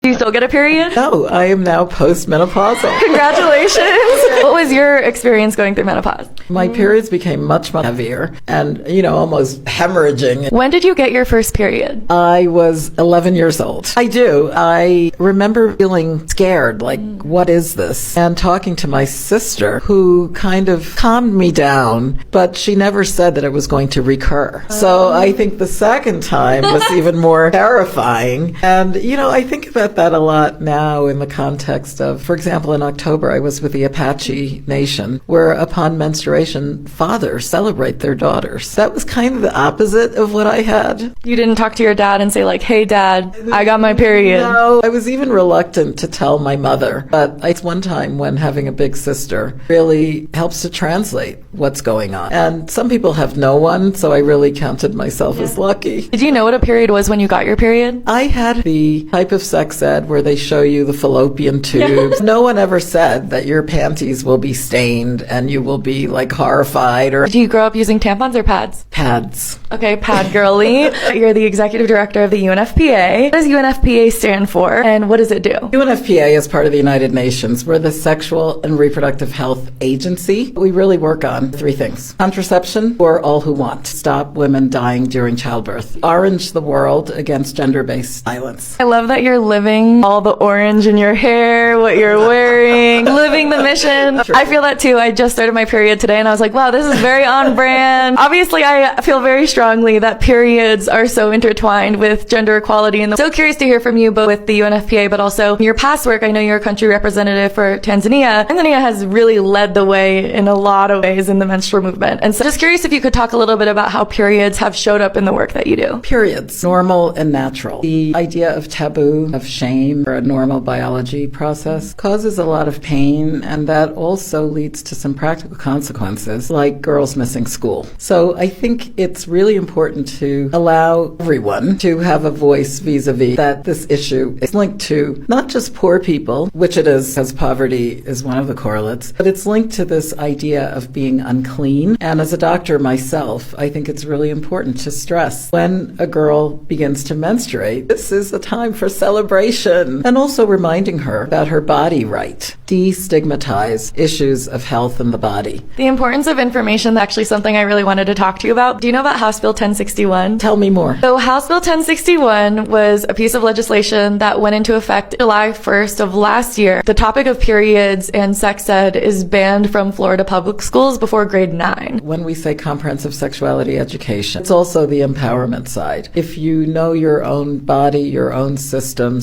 Do you still get a period? No, I am now postmenopausal. Congratulations. What was your experience going through menopause? My periods became much heavier and, almost hemorrhaging. When did you get your first period? I was 11 years old. I do. I remember feeling scared, like, what is this? And talking to my sister, who kind of calmed me down, but she never said that it was going to recur. So I think the second time was even more terrifying. And, I think about that a lot now in the context of, for example, in October, I was with the Apache Nation, where upon menstruation, fathers celebrate their daughters. That was kind of the opposite of what I had. You didn't talk to your dad and say like, hey dad, I got my period. No, I was even reluctant to tell my mother. But it's one time when having a big sister really helps to translate what's going on. And some people have no one, so I really counted myself as lucky. Did you know what a period was when you got your period? I had the type of sex ed where they show you the fallopian tubes. No one ever said that your panties will be stained and you will be like horrified. Or Do you grow up using tampons or pads? Pads. Okay, pad girly. You're the executive director of the UNFPA. What does UNFPA stand for and what does it do? UNFPA is part of the United Nations. We're the Sexual and Reproductive Health Agency. We really work on three things. Contraception for all who want. Stop women dying during childbirth. Orange the world against gender-based violence. I love that you're living all the orange in your hair, what you're wearing, living the mission. I feel that too. I just started my period today and I was like, wow, this is very on brand. Obviously, I feel very strongly that periods are so intertwined with gender equality. And so curious to hear from you both with the UNFPA, but also your past work. I know you're a country representative for Tanzania. Tanzania has really led the way in a lot of ways in the menstrual movement. And so just curious if you could talk a little bit about how periods have showed up in the work that you do. Periods, normal and natural. The idea of taboo, of shame, or a normal biology process causes a lot of pain, and that also leads to some practical consequences, like girls missing school. So I think it's really important to allow everyone to have a voice vis-a-vis that this issue is linked to not just poor people, which it is, because poverty is one of the correlates, but it's linked to this idea of being unclean. And as a doctor myself, I think it's really important to stress when a girl begins to menstruate, this is a time for celebration, and also reminding her about her body right. Destigmatize issues of health in the body. The importance of information, actually something I really wanted to talk to you about. Do you know about House Bill 1061? Tell me more. So House Bill 1061 was a piece of legislation that went into effect July 1st of last year. The topic of periods and sex ed is banned from Florida public schools before grade 9. When we say comprehensive sexuality education, it's also the empowerment side. If you know your own body, your own systems,